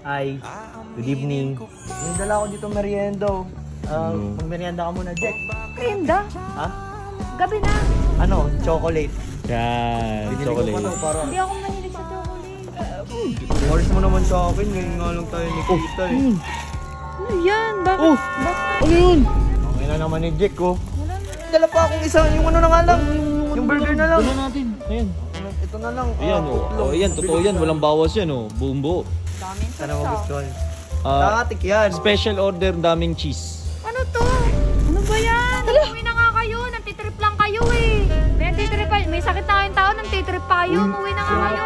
Ay, good evening. May dala ko dito merienda. Mag-merienda ka muna, Jack. Merienda? Ha? Gabi na. Ano? Chocolate. Yan, Binili chocolate. ko pa para... Hindi ako mahilig sa chocolate. Oras mo naman sa akin. Ngayon nga lang tayo nakita eh. Ano yan? Bakit? Oh! Ano yun? Okay na naman ni Jack, oh. Wala na. Dala pa akong isa. Yung ano na nga lang. Yung burger na lang. Dala natin. Ayan. Ito na lang. Ayan, oh. Ayan, totoo yan. Walang bawas yan, oh. Buong buo. Daming Sana mo sausaw. gusto. Ah, Nakatik yan. special order, daming cheese. Ano to? Ano ba yan? Umuwi na nga kayo. Nantitrip lang kayo eh. May sakit na kayong tao. Nantitrip pa kayo. Umuwi na nga kayo.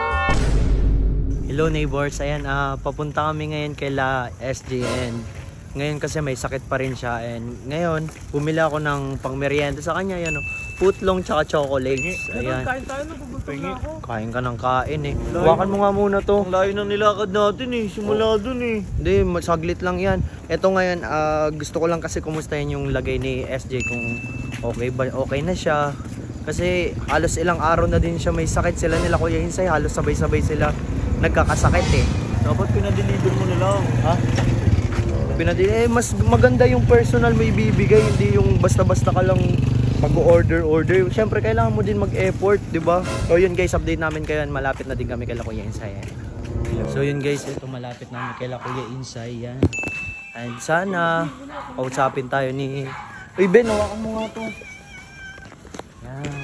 Hello neighbors. Ayan, papunta kami ngayon kay La SJN. Ngayon kasi may sakit pa rin siya. And ngayon, bumili ako ng pangmerienda sa kanya. Yan, footlong tsaka chocolates. Ayan. Kain tayo na, pupunta na ako. Kain ka ng kain eh. Huwakan mo nga muna to. Ang layo ng nilakad natin eh. Simula dun eh. Hindi, saglit lang yan. Ito ngayon, gusto ko lang kasi kumustahin yung lagay ni SJ kung okay ba, okay na siya. Kasi halos ilang araw na din siya may sakit. Sila nila Kuya Insay, halos sabay-sabay sila nagkakasakit eh. Dapat pinadeliver mo na lang. Ha? Mas maganda yung personal mo ibibigay, hindi yung basta-basta ka lang mag-order. Siyempre kailangan mo din mag-effort, di ba? So yun guys, update namin kayo. Malapit na din kami kay Kuya Insay. So yun guys, ito malapit namin kay Kuya Insay. Yan. And sana kausapin tayo ni... Uy Ben, hawakan mo nga to. Yan.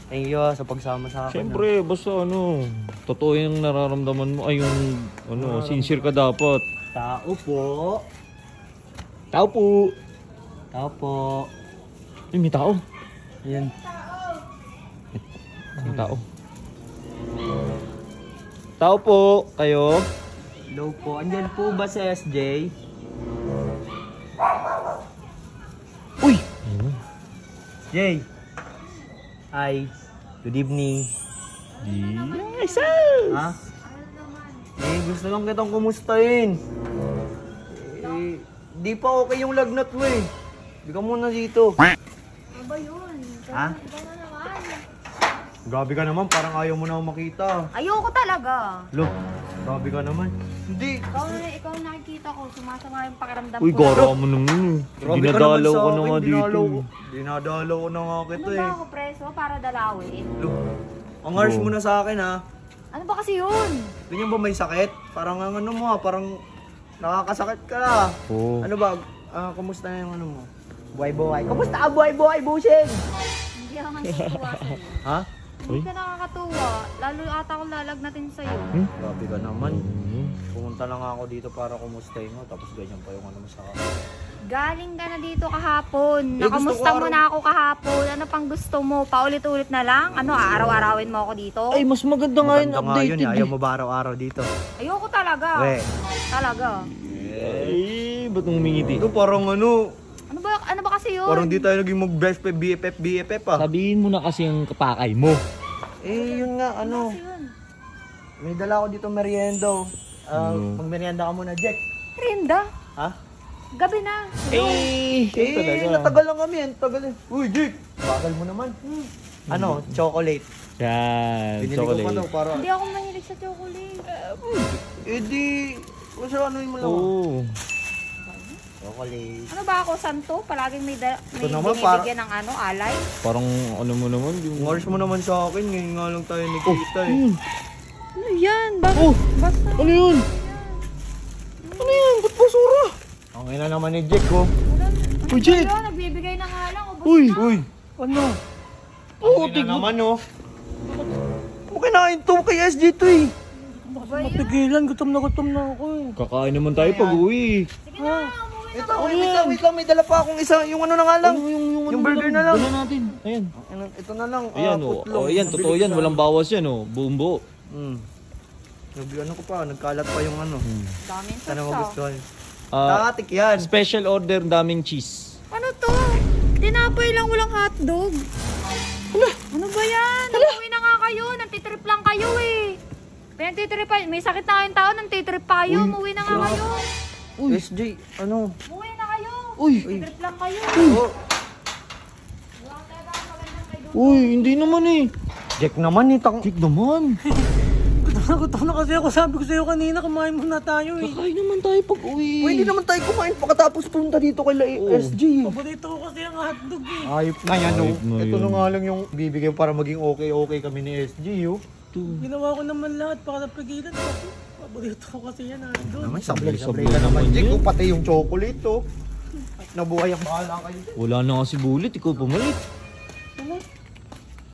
Thank you sa pagsama sa akin. Siyempre, basta ano, totoo yung nararamdaman mo. Ay, yung ano, sincere ka dapat. Tao po. Tao po. Tao po. Ay, may tao. Ayan. May tao. Tao po, kayo. Hello po. Andyan po ba si SJ? Uy! Jay. Hi. Good evening. Yes! Ha? Gusto lang kitang kumustahin. Di pa okay yung lagnat mo eh. Di ka muna dito. Ano ba yun? Ha? Iba na naman. Grabe ka naman, parang ayaw mo na ako makita. Ayoko talaga. Lo, grabe ka naman. Hindi. Ikaw nakikita ko. Sumasama yung pakiramdam Uy, ko. gara mo naman eh. Grabe ka Dinadalaw naman sa ko na akin, nga dito. Dinadalaw ko na nga Ano kita ba eh. ako preso para dalawin? Lo, ang harsh mo na sa akin ha. Ano ba kasi yun? Ganyan ba may sakit? Parang ang ano mo ha, parang nakakasakit ka na. Oo. Ano ba? Kumusta na yung ano mo? Buhay-buhay. Kumusta ka buhay-buhay, Bushin? Hindi ako nakakatuwa sa'yo. Ha? Hindi ka nakakatuwa. Lalo ata akong lalagnatin sa'yo. Grabe ka naman. Pumunta lang ako dito para kumustahin mo, tapos ganyan pa yung ano mo sa akin. Galing ka na dito kahapon. Eh, gusto Nakamusta ko mo na ako kahapon. Ano pang gusto mo? Paulit-ulit na lang? Ano, araw-arawin mo ako dito? Ay, mas maganda nga yun, Maganda nga yun, updated. ayaw mo ba araw-araw dito? Ayoko talaga. We. Talaga. Ay, ba't ngumingiti? Ito parang ano, Ano ba kasi yun? parang di tayo naging mag-best BFF ah. Sabihin mo na kasi yung kapakay mo. Yun nga, ano, Kasi yun. may dala ako dito merienda. Pag-merienda ka muna, Jack. Rinda. Ha? Gabi na. Talaga. Natagal lang kami, tagal eh. Uy, Jack! Bagal mo naman. Ano, chocolate. Yan, Binili ko pa daw para... Hindi ako mahilig sa chocolate. di... Kasi ano yung malawa? Oo. Chocolate. Ano ba ako, santo? Palaging may naman, binibigyan ng ano, alay? Parang ano mo naman. Ang oras mo naman sa akin, ngayon nga lang tayo nakita eh. Ano yan? Bakit? Oh! Basta. Ano yun? Ano yan? Ba't basura? Okay na naman ni Jack, oh. Ano Uy, Jake! ba? Nagbibigay na nga lang. Ubus Uy! na. Uy! Ano? Oo, Okay na naman, oh. Okay na ito kay SJ to eh. Ba yun? Matigilan, gutom na ako eh. Kakain naman tayo pag uwi. Sige na, umuwi na. Ito, wait lang, may dala pa akong isa, yung ano na nga lang. Yung burger na lang. Dala natin. Ayan. Ito na lang. Ayan, footlong. oh. Ayan, totoo yan. Walang bawas yan, oh. Buong buo. Ano ko pa, nagkalat pa yung ano. Daming Sana mo sausaw. gustuhan. Ah, Nakatik yan. special order, daming cheese. Ano to? Tinapay lang, walang hotdog. Ano ba yan? Umuwi na nga kayo. Nantitrip lang kayo eh. Pinagtitrip pa. May sakit na kayong tao. Nantitrip pa kayo. Umuwi na nga kayo. SJ, ano? Umuwi na kayo. Uy! Nantitrip lang kayo. Oh, Wala talaga ang magandang kay Dodo. Uy, hindi naman eh. Jack naman eh. Check naman. Nagutom na kasi ako. Sabi ko sa'yo kanina, kumain muna tayo eh. Kakain naman tayo pag uwi. Pwede naman tayo kumain pagkatapos punta dito kay SG. Paborito ko kasi ang hotdog eh. Ayop na yan, Ayop na Ito yun. na nga lang yung bibigay para maging okay kami ni SG, Ginawa ko naman lahat para napigilan ko. Paborito ko kasi yan hotdog. Naman, sablay Sablay ka naman, naman Jake. yun. Pati yung chocolate, Nabuhay ang bahala kayo. Wala na kasi bulit, ikaw pumalit. Ano?